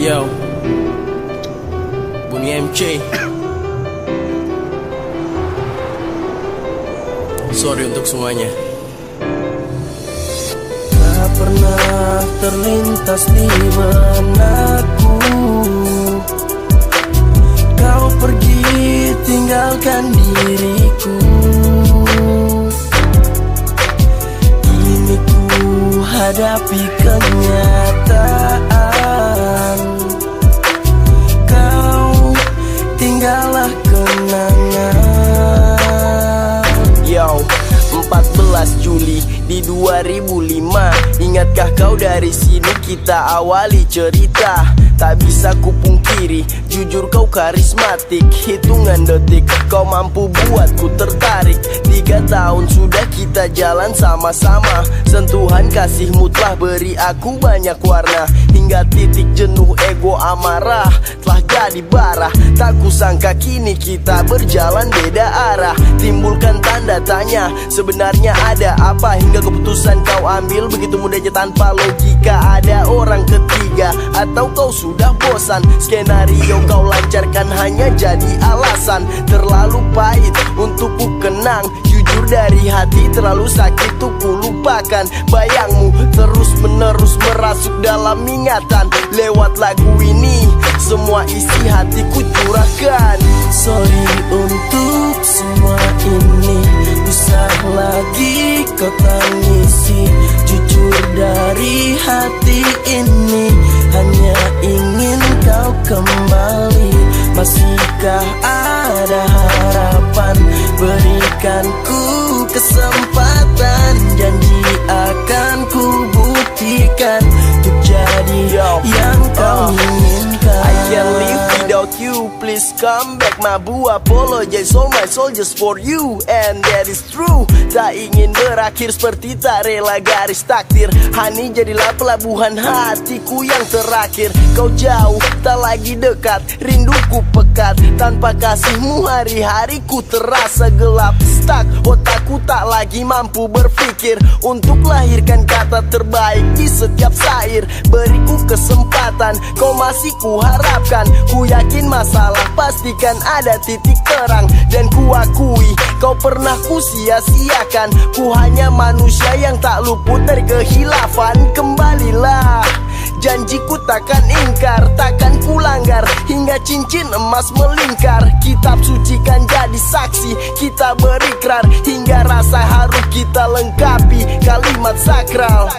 Yo, Bunyi MC. Sorry untuk semuanya. Tak pernah terlintas di benakku kau pergi tinggalkan diriku. Kini ku hadapi kenyataan, kau tinggallah kenangan. Yo, 14 Juli di 2005. Ingatkah kau dari sini kita awali cerita? Tak bisa kupungkiri, jujur kau karismatik. Hitungan detik kau mampu buatku tertarik. 3 tahun sudah kita jalan sama-sama. Sentuhan kasihmu telah beri aku banyak warna. Hingga titik jenuh ego amarah telah jadi bara. Tak kusangka kini kita berjalan beda arah. Timbulkan tanda tanya, sebenarnya ada apa? Hingga keputusan kau ambil begitu mudahnya tanpa logika. Ada orang ketiga atau kau sudah bosan? Skenario kau lancarkan hanya jadi alasan. Terlalu pahit untuk ku kenang, jujur dari hati terlalu sakit untuk ku lupakan. Bayangmu terus menerus merasuk dalam ingatan. Lewat lagu ini semua isi hatiku curahkan. Sorry untuk semua ini, usah lagi kau tangisi. Jujur dari hati ini, hanya ingin kau kembali. Masihkah ada harapan? Berikan ku kesempatan, janji akan ku buktikan untuk jadi yang kau inginkan. I can't live without you, please come back. Mabu apologize all my soul just for you, and that is true. Tak ingin berakhir seperti tak rela garis takdir. Hani jadilah pelabuhan hatiku yang terakhir. Kau jauh, tak lagi dekat, rinduku pekat. Tanpa kasihmu hari-hariku terasa gelap. Stuck, otakku tak lagi mampu berpikir untuk lahirkan kata terbaik di setiap syair. Beriku kesempatan, kau masih kuharapkan. Ku yakin masalah pastikan ada titik terang. Dan ku akui kau pernah ku sia-siakan. Ku hanya manusia yang tak luput dari kehilafan. Kembalilah, janjiku takkan ingkar, takkan ku langgar. Hingga cincin emas melingkar, kitab suci kan jadi saksi. Kita berikrar hingga rasa haru kita lengkapi kalimat sakral.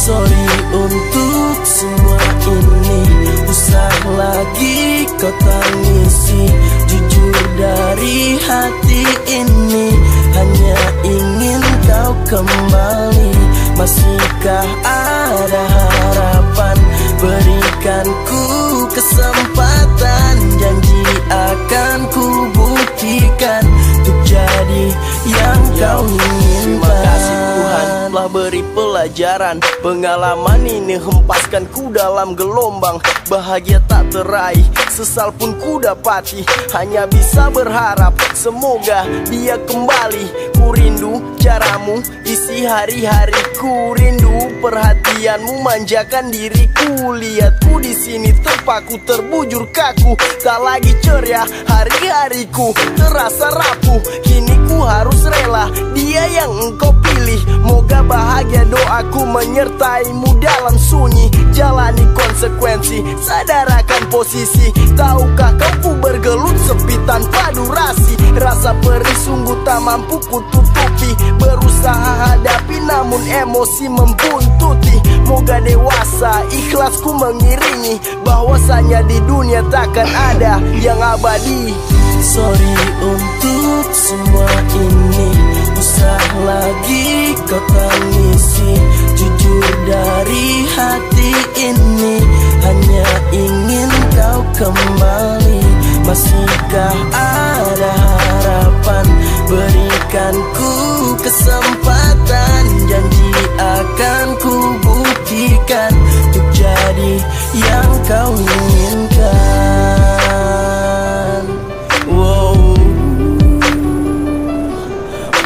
Sorry untuk semua ini, usah lagi kau tangisi. Jujur dari hati ini, hanya ingin kau kembali. Masihkah ada harapan? Berikan ku kesempatan, janji akan ku buktikan untuk jadi yang kau inginkan. Terima kasih Tuhan telah beri pelajaran. Pengalaman ini hempaskan ku dalam gelombang. Bahagia tak teraih, sesal pun ku dapati. Hanya bisa berharap semoga dia kembali. Ku rindu caramu isi hari-hariku. Rindu perhatianmu manjakan diriku. Lihatku di sini terpaku terbujur kaku. Tak lagi ceria hari-hariku terasa rapuh. Kini ku harus rela dia yang engkau pilih. Moga bahagia doaku menyertaimu dalam sunyi. Jalani konsekuensi, sadar akan posisi. Tahukah kau ku bergelut sepi tanpa durasi. Rasa perih sungguh tak mampu ku tutupi. Berusaha hadapi namun emosi membuntuti. Moga dewasa ikhlasku mengiringi. Bahwasanya di dunia takkan ada yang abadi. Sorry untuk semua ini, usah lagi kau tangisi. Jujur dari hati ini, hanya ingin kau kembali. Masihkah ada harapan? Berikan ku kesempatan, janji akan ku buktikan untuk jadi yang kau inginkan. Wow.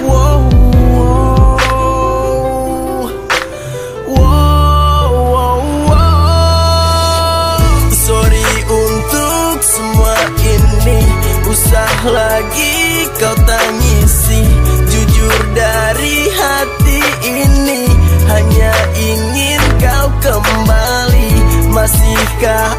Wow. Wow. Wow. usah lagi kau tangisi. Jujur dari hati ini hanya ingin kau kembali. Masihkah